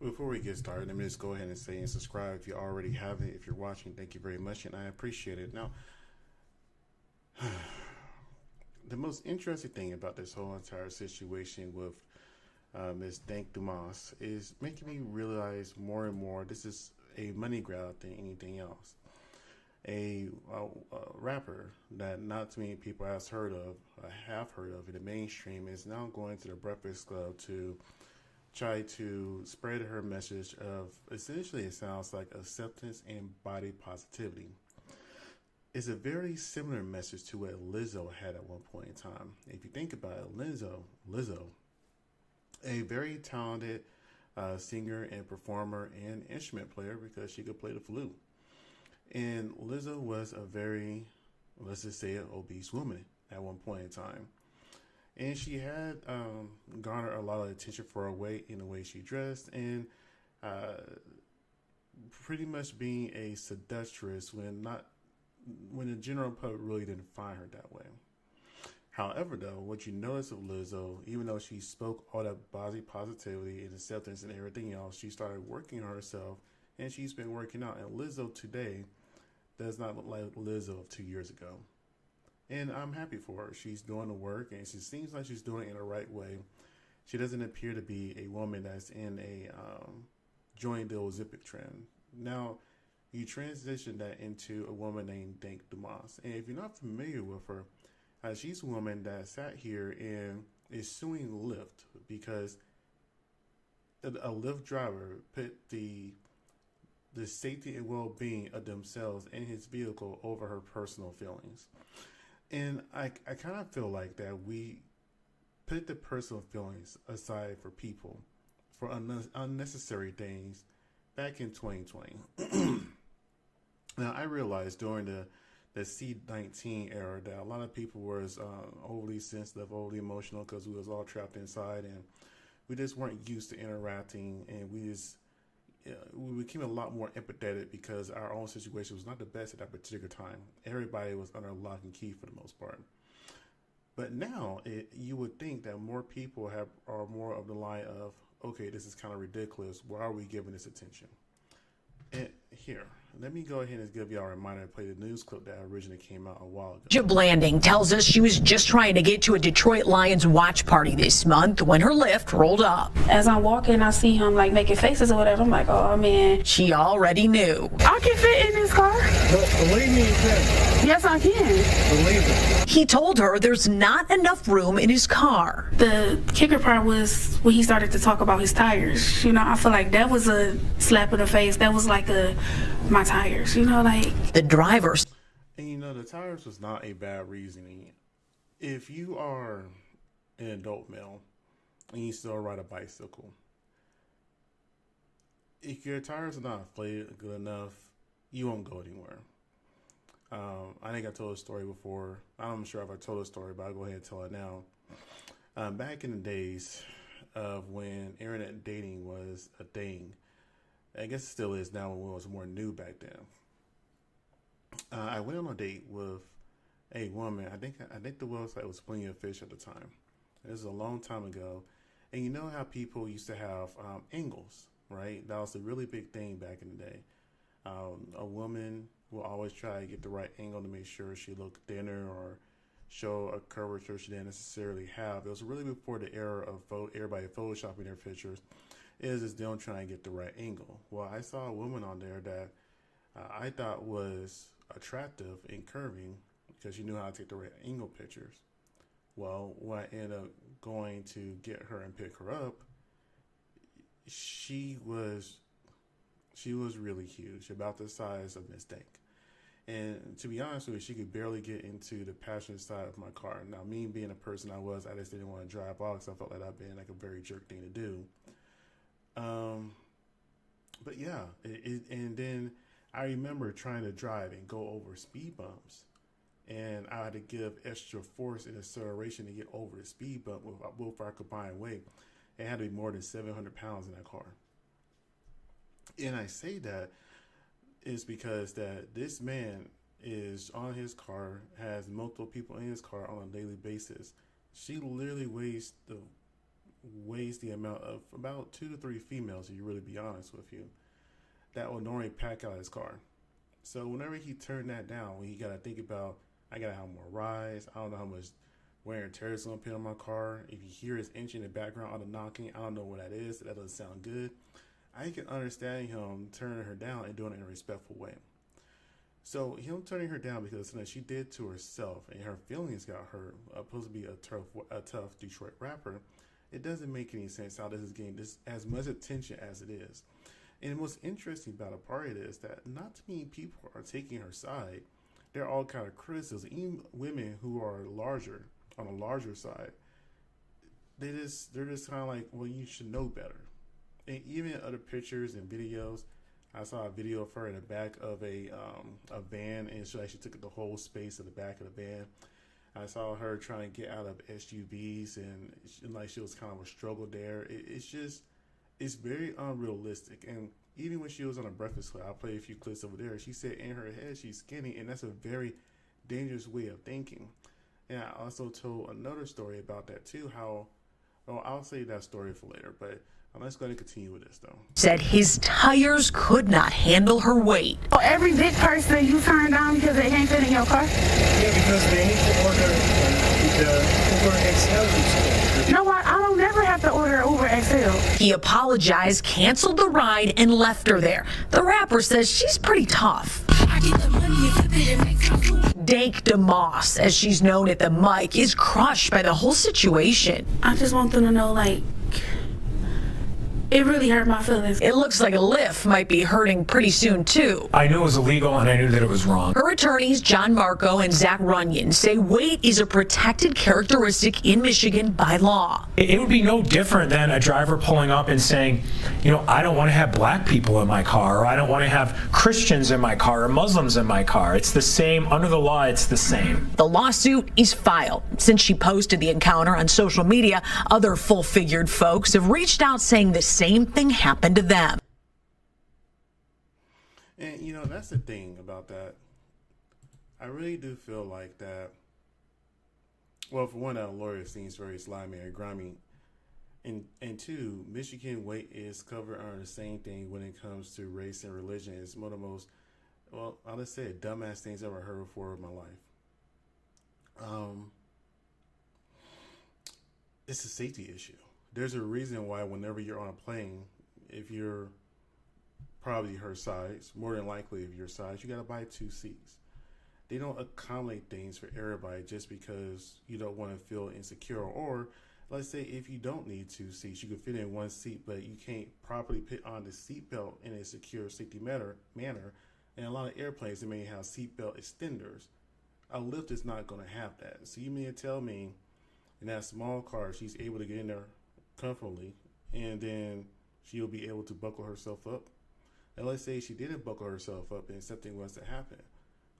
Before we get started, let me just go ahead and say and subscribe if you already haven't. If you're watching, thank you very much, and I appreciate it. Now, the most interesting thing about this whole entire situation with Ms. Dank Demoss is making me realize more and more this is a money grab than anything else. A rapper that not too many people have heard of in the mainstream is now going to the Breakfast Club to try to spread her message of essentially it sounds like acceptance and body positivity. It's a very similar message to what Lizzo had at one point in time. If you think about it, Lizzo, a very talented singer and performer and instrument player because she could play the flute. And Lizzo was a very, let's just say, an obese woman at one point in time. And she had garnered a lot of attention for her weight and the way she dressed, and pretty much being a seductress when the general public really didn't find her that way. However, though, what you notice of Lizzo, even though she spoke all that body positivity and acceptance and everything else, she started working on herself, and she's been working out. And Lizzo today does not look like Lizzo of 2 years ago. And I'm happy for her. She's doing the work, and she seems like she's doing it in the right way. She doesn't appear to be a woman that's in a join the Ozempic trend. Now, you transition that into a woman named Dank Demoss. And if you're not familiar with her, she's a woman that sat here and is suing Lyft because a Lyft driver put the safety and well-being of themselves and his vehicle over her personal feelings. And I kind of feel like that we put the personal feelings aside for people for unnecessary things back in 2020. Now, I realized during the C-19 era that a lot of people was overly sensitive, overly emotional because we was all trapped inside and we just weren't used to interacting, and we became a lot more empathetic because our own situation was not the best at that particular time. Everybody was under lock and key for the most part. But now you would think that more people are more of the line of, okay, this is kind of ridiculous. Why are we giving this attention? And here, let me go ahead and give y'all a reminder to play the news clip that originally came out a while ago. Jib Landing tells us she was just trying to get to a Detroit Lions watch party this month when her Lyft rolled up. As I'm walking, I see him like making faces or whatever. I'm like, oh man. She already knew. I can fit in this car. Believe me, you can. Yes, I can. Believe it. He told her there's not enough room in his car. The kicker part was when he started to talk about his tires. You know, I feel like that was a slap in the face. That was like my tires, you know, like. The driver. And you know, the tires was not a bad reasoning. If you are an adult male and you still ride a bicycle, if your tires are not inflated good enough, you won't go anywhere. I think I told a story before. I'm sure if I told a story, but I'll go ahead and tell it now. Back in the days of when internet dating was a thing, I guess it still is now when it was more new back then. I went on a date with a woman. I think the website was Plenty of Fish at the time. This is a long time ago. And you know how people used to have angles, right? That was a really big thing back in the day. A woman will always try to get the right angle to make sure she looked thinner or show a curvature she didn't necessarily have. It was really before the era of everybody photoshopping their pictures. Is them trying to get the right angle. Well, I saw a woman on there that I thought was attractive and curving because she knew how to take the right angle pictures. Well, when I ended up going to get her and pick her up, she was really huge, about the size of Miss Dank. And to be honest with you, she could barely get into the passenger side of my car. Now, me being a person I just didn't want to drive off because I felt like I'd been like a very jerk thing to do. But yeah, and then I remember trying to drive and go over speed bumps, and I had to give extra force and acceleration to get over the speed bump with our combined weight. It had to be more than 700 pounds in that car. And I say that is because that this man is on his car, has multiple people in his car on a daily basis. She literally weighs weighs the amount of about 2 to 3 females, if you really be honest with you, that will normally pack out his car. So whenever he turned that down, he got to think about, I got to have more rides. I don't know how much wear and tear is going to put on my car. If you hear his engine in the background, all the knocking, I don't know what that is. That doesn't sound good. I can understand him turning her down and doing it in a respectful way. So him turning her down because of something she did to herself and her feelings got hurt, supposed to be a tough Detroit rapper, it doesn't make any sense how this is getting this as much attention as it is. And what's interesting about a part of it is that not too many people are taking her side. They're all kind of criticism. Even women who are larger, on a larger side, they're just kind of like, well, you should know better. And even other pictures and videos, I saw a video of her in the back of a van, and she actually took the whole space of the back of the van. I saw her trying to get out of SUVs, and like she was kind of a struggle there. It's very unrealistic. And even when she was on a Breakfast Club, I'll play a few clips over there. She said in her head she's skinny, and that's a very dangerous way of thinking. And I also told another story about that too. I'll save that story for later, but I'm just going to continue with this though. Said his tires could not handle her weight. So every big person you turn down because they can't fit in your car? Yeah, because they need to order the Uber XL. You know what? I don't never have to order Uber XL. He apologized, canceled the ride, and left her there. The rapper says she's pretty tough. Dank Demoss, as she's known at the mic, is crushed by the whole situation. I just want them to know, like, it really hurt my feelings. It looks like a lift might be hurting pretty soon, too. I knew it was illegal, and I knew that it was wrong. Her attorneys, John Marco and Zach Runyon, say weight is a protected characteristic in Michigan by law. It would be no different than a driver pulling up and saying, I don't want to have black people in my car, or I don't want to have Christians in my car, or Muslims in my car. It's the same. Under the law, it's the same. The lawsuit is filed. Since she posted the encounter on social media, other full-figured folks have reached out saying the same thing happened to them. And that's the thing about that. I really do feel like that. Well, for one, that lawyer seems very slimy and grimy, and two, Michigan weight is covered under the same thing when it comes to race and religion. It's one of the most, well, I'll just say dumbass things I've ever heard before in my life. It's a safety issue. There's a reason why whenever you're on a plane, if you're probably her size, more than likely if your size, you got to buy 2 seats. They don't accommodate things for everybody just because you don't want to feel insecure. Or let's say if you don't need 2 seats, you can fit in 1 seat, but you can't properly put on the seatbelt in a secure safety manner. And a lot of airplanes, they may have seatbelt extenders. A lift is not going to have that. So you mean to tell me in that small car, she's able to get in there comfortably, and then she'll be able to buckle herself up? And let's say she didn't buckle herself up and something was to happen.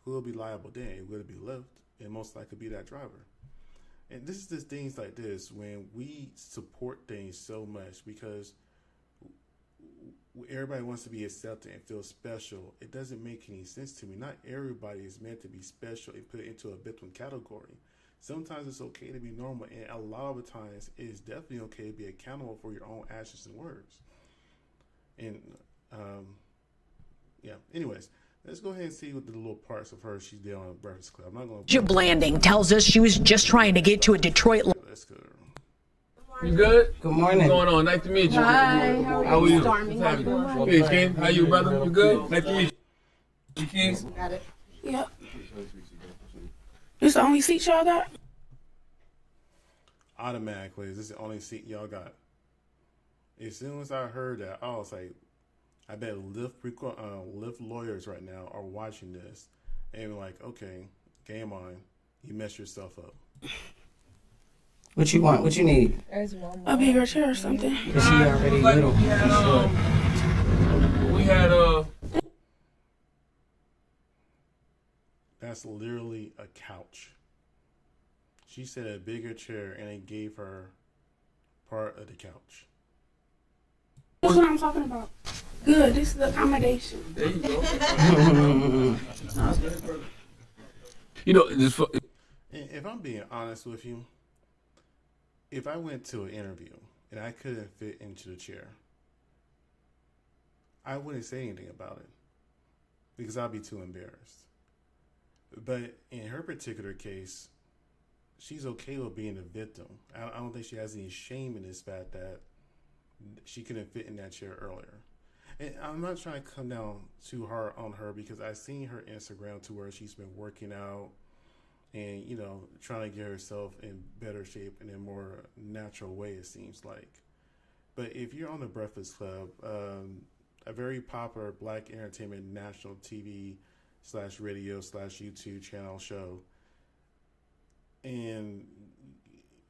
Who will be liable then? Will it be Lyft? And most likely be that driver. And this is just things like this when we support things so much because everybody wants to be accepted and feel special. It doesn't make any sense to me. Not everybody is meant to be special and put into a victim category. Sometimes it's okay to be normal, and a lot of the times it's definitely okay to be accountable for your own actions and words. And anyways, let's go ahead and see what the little parts of her she did on the Breakfast Club. I'm not going to. Jim Blanding tells us she was just trying to get to a Detroit. Let's go. You good? Good morning. What's going on? Nice to meet you. Hi, How are you? What's happening? Hey, Ken. How you, brother? You good? Nice to meet you. You kids? Yep. This the only seat y'all got? Automatically, this is the only seat y'all got. As soon as I heard that, I was like, I bet Lyft lawyers right now are watching this and like, okay, game on. You messed yourself up. What you want? What you need? A bigger chair or something. Is she already little? We had That's literally a couch. She said a bigger chair, and they gave her part of the couch. That's what I'm talking about. Good. This is the accommodation. There you go. If If I'm being honest with you, if I went to an interview and I couldn't fit into the chair, I wouldn't say anything about it because I'd be too embarrassed. But in her particular case, she's okay with being a victim. I don't think she has any shame in this fact that she couldn't fit in that chair earlier. And I'm not trying to come down too hard on her because I've seen her Instagram to where she's been working out and, you know, trying to get herself in better shape in a more natural way, it seems like. But if you're on the Breakfast Club, a very popular Black entertainment national TV / radio / YouTube channel show, and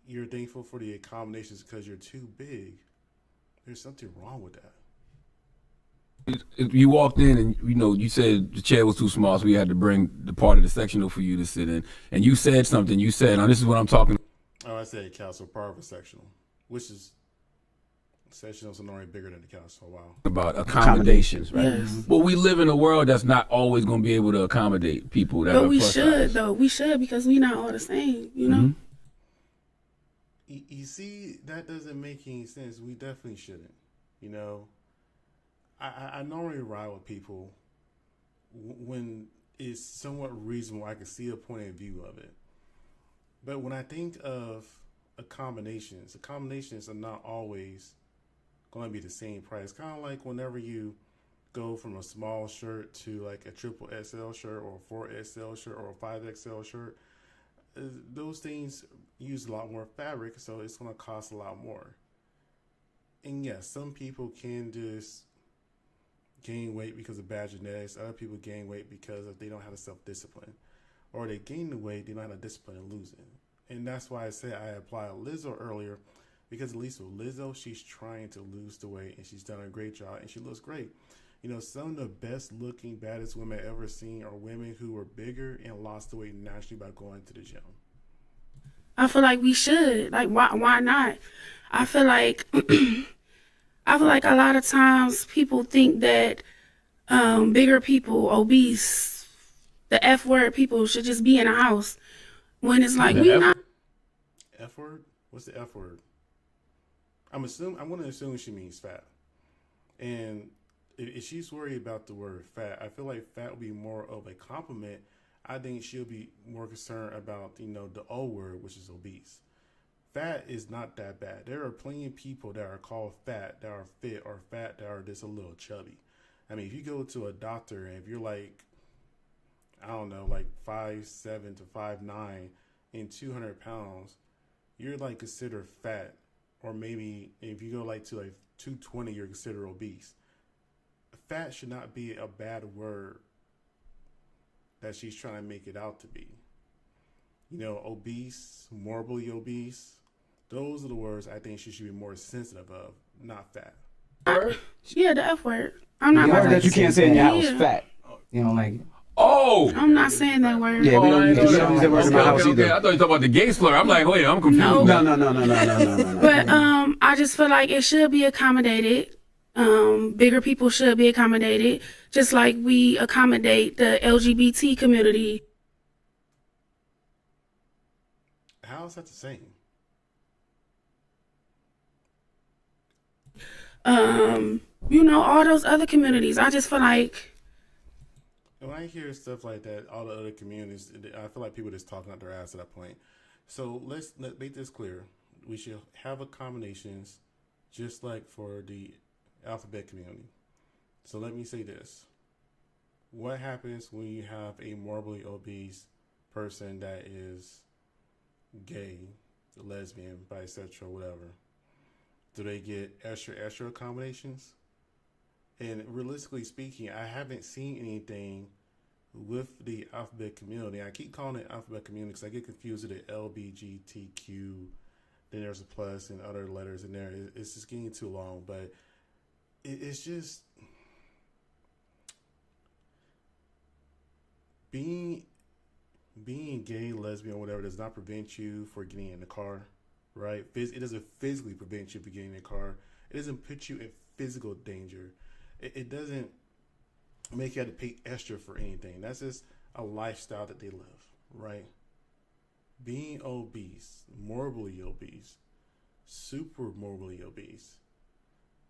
you're thankful for the accommodations because you're too big, there's something wrong with that. You walked in and, you know, you said the chair was too small, so we had to bring the part of the sectional for you to sit in. And you said something. You said, now this is what I'm talking about. Oh, I said couch, so part of a sectional, which is sectionals are normally bigger than the couch for a while. About accommodations, right? Yes. Well, we live in a world that's not always going to be able to accommodate people that are But we plus should, size. though. We should, because we not all the same, you know? You see, that doesn't make any sense. We definitely shouldn't. You know, I normally ride with people when it's somewhat reasonable. I can see a point of view of it. But when I think of accommodations are not always going to be the same price. Kind of like whenever you go from a small shirt to like a triple XL shirt or a 4XL shirt or a 5XL shirt, those things use a lot more fabric, so it's going to cost a lot more. And yes, some people can just gain weight because of bad genetics. Other people gain weight because they don't have the self-discipline. Or they gain the weight, they don't have the discipline and lose it. And that's why I said I applied Lizzo earlier, because at least with Lizzo, she's trying to lose the weight and she's done a great job and she looks great. You know, some of the best looking, baddest women I've ever seen are women who were bigger and lost the weight naturally by going to the gym. I feel like we should. Like, why not? I feel like a lot of times people think that bigger people, obese, the F word people should just be in a house. When it's like, we not. F word? What's the F word? I'm going to assume she means fat. And if she's worried about the word fat, I feel like fat would be more of a compliment. I think she'll be more concerned about, you know, the O word, which is obese. Fat is not that bad. There are plenty of people that are called fat, that are fit, or fat that are just a little chubby. I mean, if you go to a doctor and if you're like, I don't know, like 5'7" to 5'9" and 200 pounds, you're like considered fat. Or maybe if you go like to like 220, you're considered obese. Fat should not be a bad word that she's trying to make it out to be. You know, obese, morbidly obese, those are the words I think she should be more sensitive of, not fat. Yeah, the F word. I'm not. You heard that you can't say in your house, Yeah. fat. You know, like. Oh! I'm not saying that word. Yeah, we don't use that word in my house Okay. either. I thought you were talking about the gay slur. I'm like, wait, I'm confused. No. But I just feel like it should be accommodated. Bigger people should be accommodated, just like we accommodate the LGBT community. How is that the same? You know, all those other communities. I just feel like. When I hear stuff like that, all the other communities, I feel like people just talking out their ass at that point. So let's make this clear. We should have accommodations just like for the alphabet community. So let me say this. What happens when you have a morbidly obese person that is gay, lesbian, bisexual, whatever? Do they get extra accommodations? And realistically speaking, I haven't seen anything with the alphabet community. I keep calling it alphabet community because I get confused with the LBGTQ. Then there's a plus and other letters in there. It's just getting too long, but it's just being gay, lesbian, whatever does not prevent you from getting in the car, right? It doesn't physically prevent you from getting in the car. It doesn't put you in physical danger. It doesn't make you have to pay extra for anything. That's just a lifestyle that they live, right? Being obese, morbidly obese, super morbidly obese.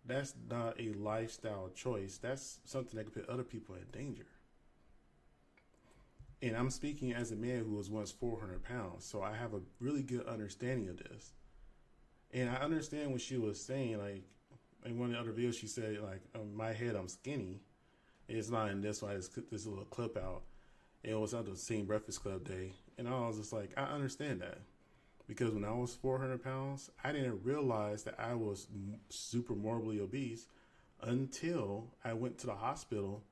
That's not a lifestyle choice. That's something that could put other people in danger. And I'm speaking as a man who was once 400 pounds, so I have a really good understanding of this. And I understand what she was saying. Like in one of the other videos, she said, like, in my head, I'm skinny. It's not in this one. I just clipped this little clip out. It was at the same Breakfast Club day. And I was just like, I understand that. Because when I was 400 pounds, I didn't realize that I was super morbidly obese until I went to the hospital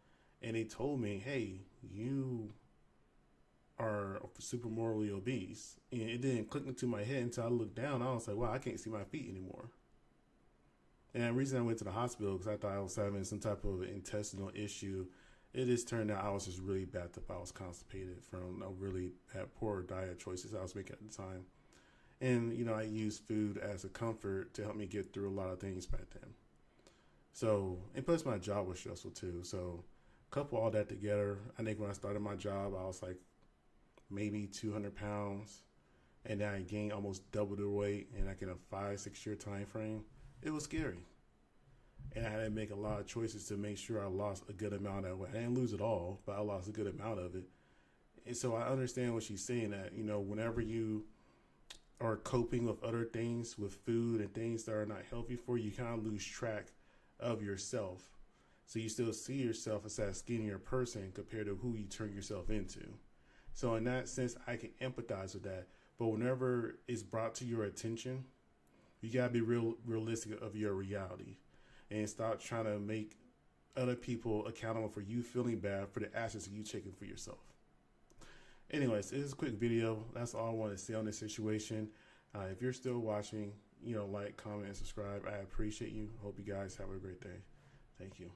and they told me, hey, you are super morbidly obese. And it didn't click into my head until I looked down. I was like, wow, I can't see my feet anymore. And the reason I went to the hospital because I thought I was having some type of intestinal issue. It just turned out I was just really bad up. I was constipated from a really bad, poor diet choices I was making at the time. And, you know, I used food as a comfort to help me get through a lot of things back then. So, and plus my job was stressful too. So, couple all that together, I think when I started my job, I was like maybe 200 pounds. And then I gained almost double the weight in like in a 5-6 year time frame. It was scary. And I had to make a lot of choices to make sure I lost a good amount of weight. I didn't lose it all, but I lost a good amount of it. And so I understand what she's saying that, you know, whenever you are coping with other things, with food and things that are not healthy for you, you kind of lose track of yourself. So you still see yourself as that skinnier person compared to who you turn yourself into. So in that sense, I can empathize with that. But whenever it's brought to your attention, you gotta be realistic of your reality and stop trying to make other people accountable for you feeling bad for the actions that you taking for yourself. Anyways, this is a quick video. That's all I want to say on this situation. If you're still watching, you know, like, comment, and subscribe. I appreciate you. Hope you guys have a great day. Thank you.